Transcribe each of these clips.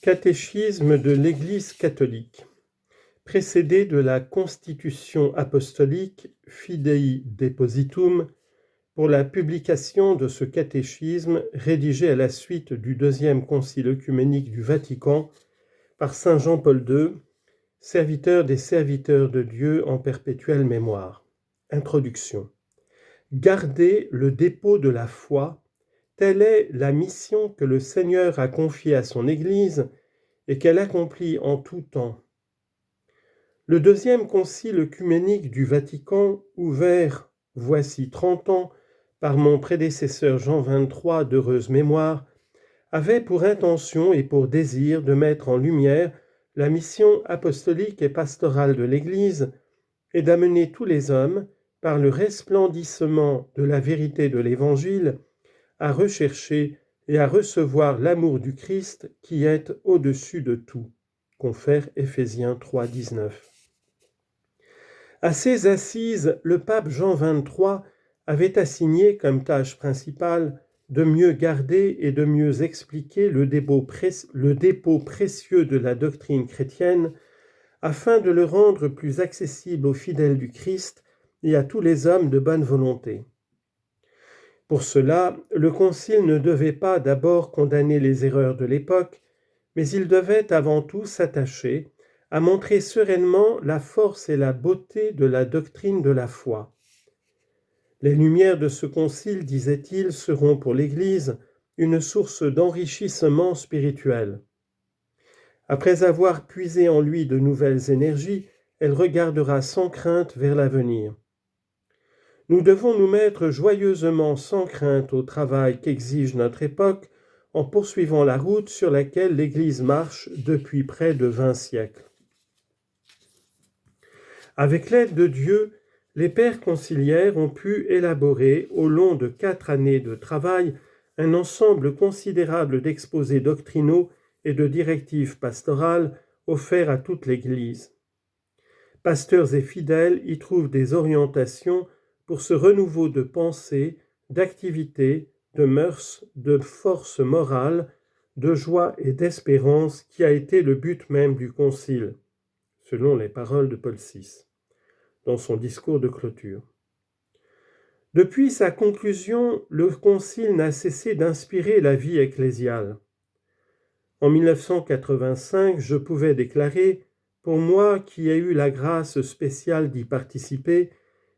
Catéchisme de l'Église catholique, précédé de la Constitution apostolique Fidei Depositum pour la publication de ce catéchisme rédigé à la suite du deuxième concile œcuménique du Vatican par saint Jean-Paul II, serviteur des serviteurs de Dieu en perpétuelle mémoire. Introduction. Garder le dépôt de la foi, telle est la mission que le Seigneur a confiée à son Église et qu'elle accomplit en tout temps. Le deuxième concile œcuménique du Vatican, ouvert voici 30 ans par mon prédécesseur Jean XXIII d'heureuse mémoire, avait pour intention et pour désir de mettre en lumière la mission apostolique et pastorale de l'Église et d'amener tous les hommes, par le resplendissement de la vérité de l'Évangile, à rechercher et à recevoir l'amour du Christ qui est au-dessus de tout. Confère Éphésiens 3, 19. À ces assises, le pape Jean XXIII avait assigné comme tâche principale de mieux garder et de mieux expliquer le dépôt précieux de la doctrine chrétienne afin de le rendre plus accessible aux fidèles du Christ et à tous les hommes de bonne volonté. Pour cela, le concile ne devait pas d'abord condamner les erreurs de l'époque, mais il devait avant tout s'attacher à montrer sereinement la force et la beauté de la doctrine de la foi. Les lumières de ce concile, disait-il, seront pour l'Église une source d'enrichissement spirituel. Après avoir puisé en lui de nouvelles énergies, elle regardera sans crainte vers l'avenir. Nous devons nous mettre joyeusement sans crainte au travail qu'exige notre époque en poursuivant la route sur laquelle l'Église marche depuis près de 20 siècles. Avec l'aide de Dieu, les pères conciliaires ont pu élaborer, au long de 4 années de travail, un ensemble considérable d'exposés doctrinaux et de directives pastorales offerts à toute l'Église. Pasteurs et fidèles y trouvent des orientations pour ce renouveau de pensée, d'activité, de mœurs, de force morale, de joie et d'espérance qui a été le but même du Concile, selon les paroles de Paul VI, dans son discours de clôture. Depuis sa conclusion, le Concile n'a cessé d'inspirer la vie ecclésiale. En 1985, je pouvais déclarer, pour moi qui ai eu la grâce spéciale d'y participer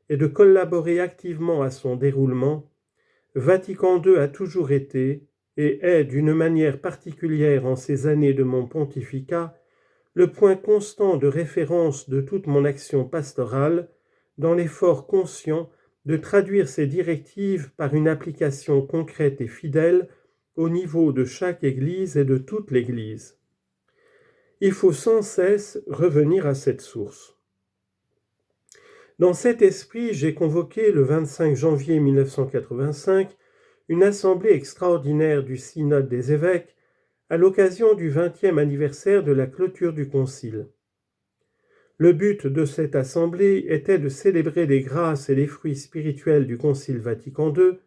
et de collaborer activement à son déroulement, Vatican II a toujours été, et est d'une manière particulière en ces années de mon pontificat, le point constant de référence de toute mon action pastorale, dans l'effort conscient de traduire ces directives par une application concrète et fidèle au niveau de chaque Église et de toute l'Église. Il faut sans cesse revenir à cette source. Dans cet esprit, j'ai convoqué le 25 janvier 1985 une assemblée extraordinaire du Synode des évêques à l'occasion du 20e anniversaire de la clôture du Concile. Le but de cette assemblée était de célébrer les grâces et les fruits spirituels du Concile Vatican II,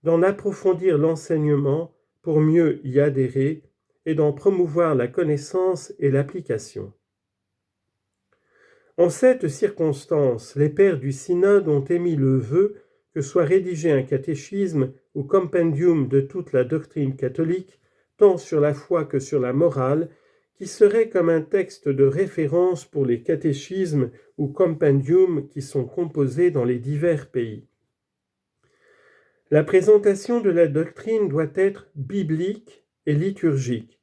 d'en approfondir l'enseignement pour mieux y adhérer et d'en promouvoir la connaissance et l'application. En cette circonstance, les pères du synode ont émis le vœu que soit rédigé un catéchisme ou compendium de toute la doctrine catholique, tant sur la foi que sur la morale, qui serait comme un texte de référence pour les catéchismes ou compendiums qui sont composés dans les divers pays. La présentation de la doctrine doit être biblique et liturgique,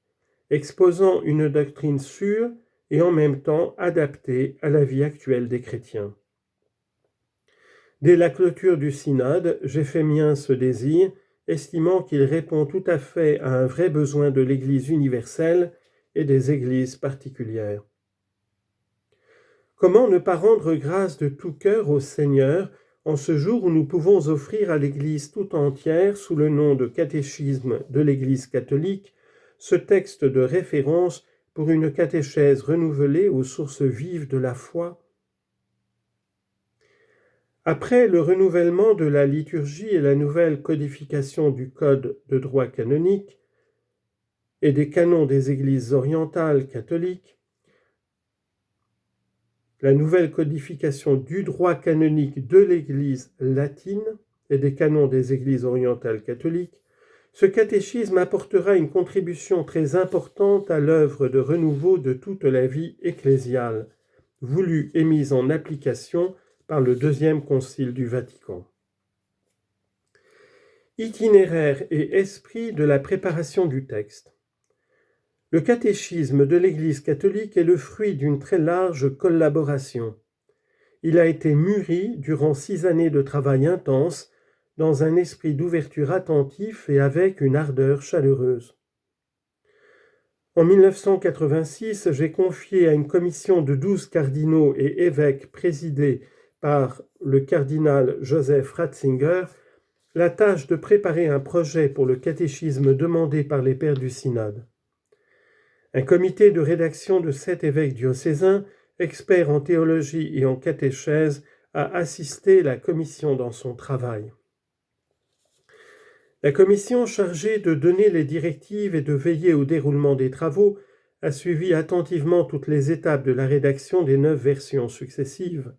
exposant une doctrine sûre et en même temps adaptée à la vie actuelle des chrétiens. Dès la clôture du synode, j'ai fait mien ce désir, estimant qu'il répond tout à fait à un vrai besoin de l'Église universelle et des Églises particulières. Comment ne pas rendre grâce de tout cœur au Seigneur en ce jour où nous pouvons offrir à l'Église tout entière, sous le nom de catéchisme de l'Église catholique, ce texte de référence pour une catéchèse renouvelée aux sources vives de la foi? Après le renouvellement de la liturgie et la nouvelle codification du Code de droit canonique, et des canons des églises orientales catholiques, la nouvelle codification du droit canonique de l'Église latine et des canons des églises orientales catholiques, ce catéchisme apportera une contribution très importante à l'œuvre de renouveau de toute la vie ecclésiale, voulue et mise en application par le Deuxième Concile du Vatican. Itinéraire et esprit de la préparation du texte. Le catéchisme de l'Église catholique est le fruit d'une très large collaboration. Il a été mûri durant 6 années de travail intense, dans un esprit d'ouverture attentif et avec une ardeur chaleureuse. En 1986, j'ai confié à une commission de 12 cardinaux et évêques présidée par le cardinal Joseph Ratzinger la tâche de préparer un projet pour le catéchisme demandé par les pères du synode. Un comité de rédaction de 7 évêques diocésains, experts en théologie et en catéchèse, a assisté la commission dans son travail. La commission chargée de donner les directives et de veiller au déroulement des travaux a suivi attentivement toutes les étapes de la rédaction des 9 versions successives.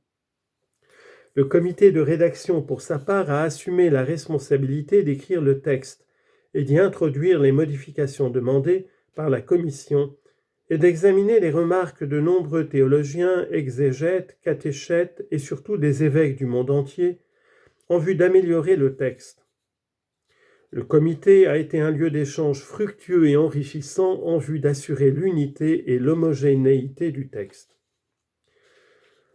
Le comité de rédaction, pour sa part, a assumé la responsabilité d'écrire le texte et d'y introduire les modifications demandées par la commission et d'examiner les remarques de nombreux théologiens, exégètes, catéchètes et surtout des évêques du monde entier en vue d'améliorer le texte. Le comité a été un lieu d'échange fructueux et enrichissant en vue d'assurer l'unité et l'homogénéité du texte.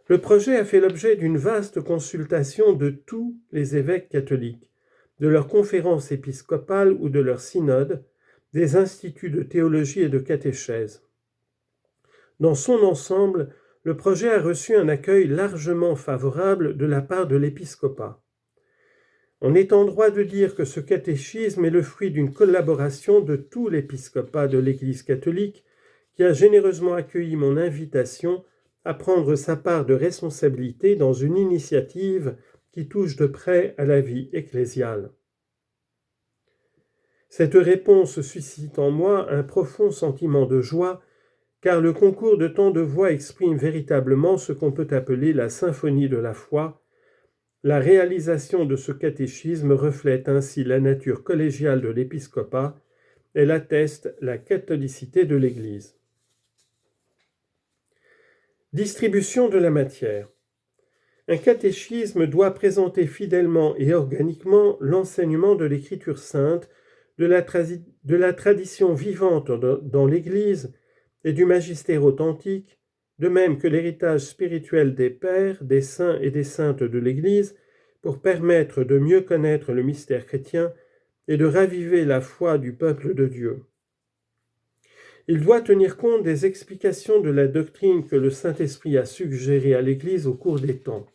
Le projet a fait l'objet d'une vaste consultation de tous les évêques catholiques, de leurs conférences épiscopales ou de leurs synodes, des instituts de théologie et de catéchèse. Dans son ensemble, le projet a reçu un accueil largement favorable de la part de l'épiscopat. On est en droit de dire que ce catéchisme est le fruit d'une collaboration de tout l'épiscopat de l'Église catholique qui a généreusement accueilli mon invitation à prendre sa part de responsabilité dans une initiative qui touche de près à la vie ecclésiale. Cette réponse suscite en moi un profond sentiment de joie, car le concours de tant de voix exprime véritablement ce qu'on peut appeler la symphonie de la foi. La réalisation de ce catéchisme reflète ainsi la nature collégiale de l'épiscopat. Elle atteste la catholicité de l'Église. Distribution de la matière. Un catéchisme doit présenter fidèlement et organiquement l'enseignement de l'Écriture sainte, de la tradition vivante dans l'Église et du magistère authentique, de même que l'héritage spirituel des pères, des saints et des saintes de l'Église, pour permettre de mieux connaître le mystère chrétien et de raviver la foi du peuple de Dieu. Il doit tenir compte des explications de la doctrine que le Saint-Esprit a suggérées à l'Église au cours des temps.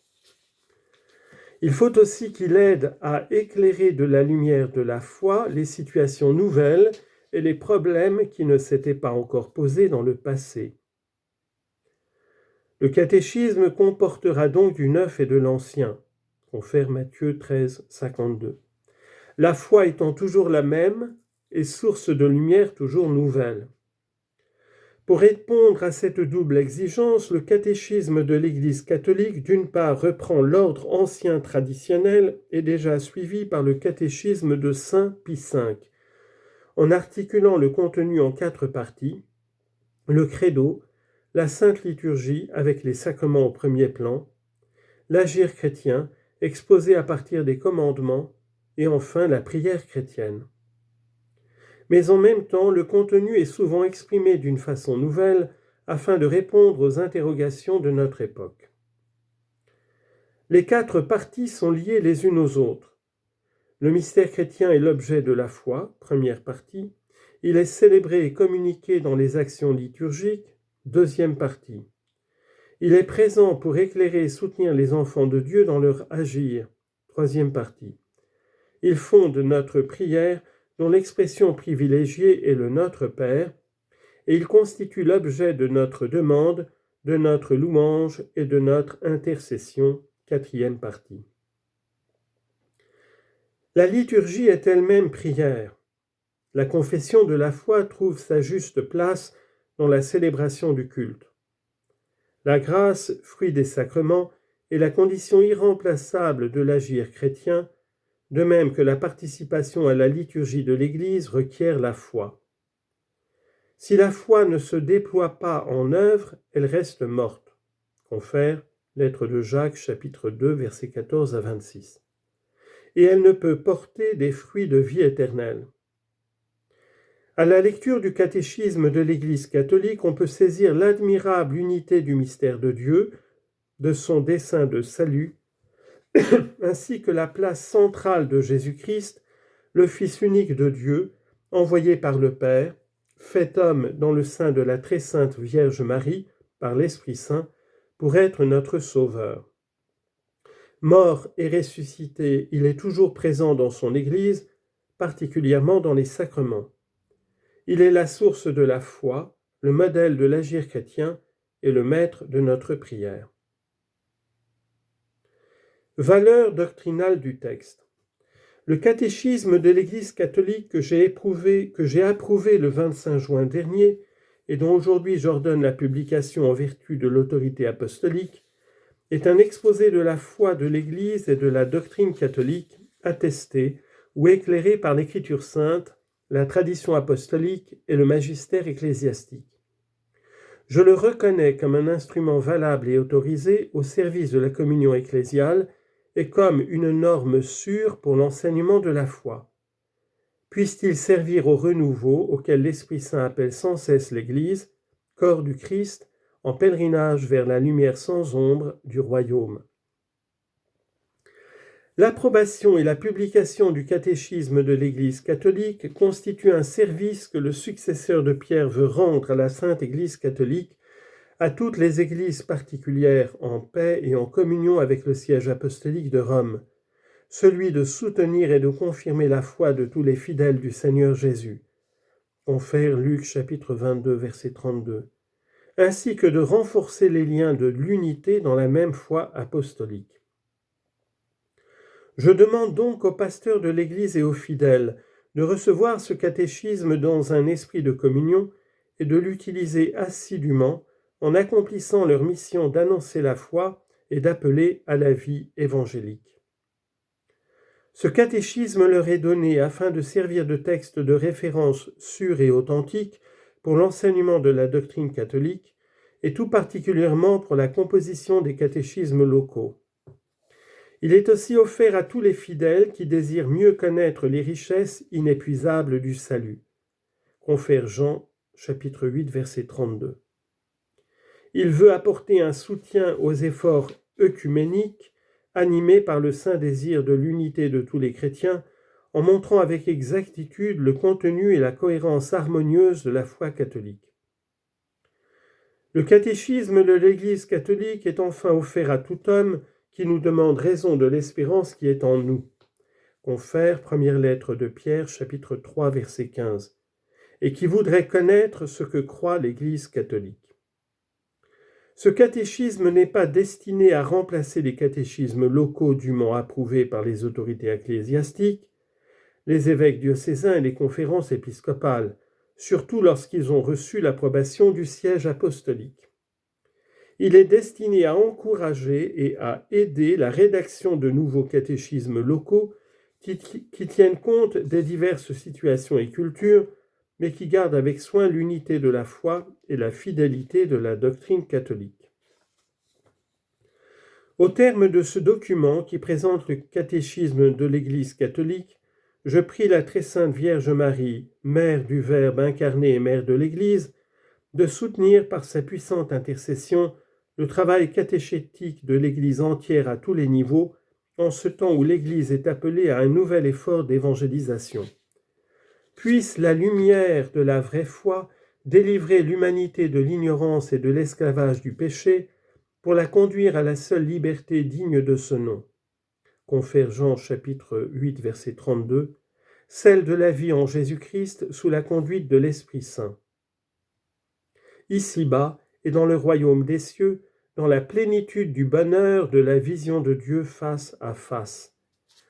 Il faut aussi qu'il aide à éclairer de la lumière de la foi les situations nouvelles et les problèmes qui ne s'étaient pas encore posés dans le passé. Le catéchisme comportera donc du neuf et de l'ancien, confère Matthieu 13, 52. La foi étant toujours la même et source de lumière toujours nouvelle. Pour répondre à cette double exigence, le catéchisme de l'Église catholique, d'une part, reprend l'ordre ancien traditionnel et déjà suivi par le catéchisme de Saint Pie V, en articulant le contenu en 4 parties, le credo, la sainte liturgie avec les sacrements au premier plan, l'agir chrétien exposé à partir des commandements et enfin la prière chrétienne. Mais en même temps, le contenu est souvent exprimé d'une façon nouvelle afin de répondre aux interrogations de notre époque. Les 4 parties sont liées les unes aux autres. Le mystère chrétien est l'objet de la foi, première partie. Il est célébré et communiqué dans les actions liturgiques, deuxième partie. Il est présent pour éclairer et soutenir les enfants de Dieu dans leur agir, troisième partie. Il fonde notre prière dont l'expression privilégiée est le Notre Père, et il constitue l'objet de notre demande, de notre louange et de notre intercession, quatrième partie. La liturgie est elle-même prière. La confession de la foi trouve sa juste place dans la célébration du culte. La grâce, fruit des sacrements, est la condition irremplaçable de l'agir chrétien, de même que la participation à la liturgie de l'Église requiert la foi. Si la foi ne se déploie pas en œuvre, elle reste morte. Confère, lettre de Jacques, chapitre 2, versets 14 à 26. Et elle ne peut porter des fruits de vie éternelle. À la lecture du catéchisme de l'Église catholique, on peut saisir l'admirable unité du mystère de Dieu, de son dessein de salut, ainsi que la place centrale de Jésus-Christ, le Fils unique de Dieu, envoyé par le Père, fait homme dans le sein de la très sainte Vierge Marie, par l'Esprit Saint, pour être notre Sauveur. Mort et ressuscité, il est toujours présent dans son Église, particulièrement dans les sacrements. Il est la source de la foi, le modèle de l'agir chrétien et le maître de notre prière. Valeur doctrinale du texte. Le catéchisme de l'Église catholique que j'ai approuvé le 25 juin dernier et dont aujourd'hui j'ordonne la publication en vertu de l'autorité apostolique est un exposé de la foi de l'Église et de la doctrine catholique attestée ou éclairée par l'Écriture sainte, la tradition apostolique et le magistère ecclésiastique. Je le reconnais comme un instrument valable et autorisé au service de la communion ecclésiale et comme une norme sûre pour l'enseignement de la foi. Puisse-t-il servir au renouveau auquel l'Esprit Saint appelle sans cesse l'Église, corps du Christ, en pèlerinage vers la lumière sans ombre du royaume. L'approbation et la publication du catéchisme de l'Église catholique constituent un service que le successeur de Pierre veut rendre à la Sainte Église catholique, à toutes les églises particulières en paix et en communion avec le siège apostolique de Rome, celui de soutenir et de confirmer la foi de tous les fidèles du Seigneur Jésus. Confère Luc chapitre 22, verset 32. Ainsi que de renforcer les liens de l'unité dans la même foi apostolique. Je demande donc aux pasteurs de l'Église et aux fidèles de recevoir ce catéchisme dans un esprit de communion et de l'utiliser assidûment en accomplissant leur mission d'annoncer la foi et d'appeler à la vie évangélique. Ce catéchisme leur est donné afin de servir de texte de référence sûr et authentique pour l'enseignement de la doctrine catholique et tout particulièrement pour la composition des catéchismes locaux. Il est aussi offert à tous les fidèles qui désirent mieux connaître les richesses inépuisables du salut. Confère Jean, chapitre 8, verset 32. Il veut apporter un soutien aux efforts œcuméniques animés par le saint désir de l'unité de tous les chrétiens en montrant avec exactitude le contenu et la cohérence harmonieuse de la foi catholique. Le catéchisme de l'Église catholique est enfin offert à tout homme qui nous demande raison de l'espérance qui est en nous. Confère première lettre de Pierre, chapitre 3, verset 15, et qui voudrait connaître ce que croit l'Église catholique. Ce catéchisme n'est pas destiné à remplacer les catéchismes locaux dûment approuvés par les autorités ecclésiastiques, les évêques diocésains et les conférences épiscopales, surtout lorsqu'ils ont reçu l'approbation du siège apostolique. Il est destiné à encourager et à aider la rédaction de nouveaux catéchismes locaux qui tiennent compte des diverses situations et cultures, mais qui gardent avec soin l'unité de la foi et la fidélité de la doctrine catholique. Au terme de ce document qui présente le catéchisme de l'Église catholique, je prie la très sainte Vierge Marie, mère du Verbe incarné et mère de l'Église, de soutenir par sa puissante intercession le travail catéchétique de l'Église entière à tous les niveaux, en ce temps où l'Église est appelée à un nouvel effort d'évangélisation. Puisse la lumière de la vraie foi délivrer l'humanité de l'ignorance et de l'esclavage du péché pour la conduire à la seule liberté digne de ce nom. Confère Jean chapitre 8 verset 32, celle de la vie en Jésus-Christ sous la conduite de l'Esprit Saint. Ici-bas et dans le royaume des cieux, dans la plénitude du bonheur de la vision de Dieu face à face.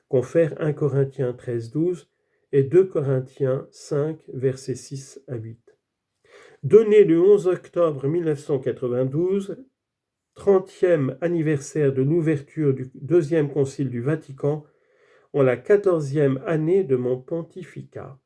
Confère 1 Corinthiens 13, 12 et 2 Corinthiens 5, versets 6 à 8. Donné le 11 octobre 1992, 30e anniversaire de l'ouverture du Deuxième Concile du Vatican, en la 14e année de mon pontificat.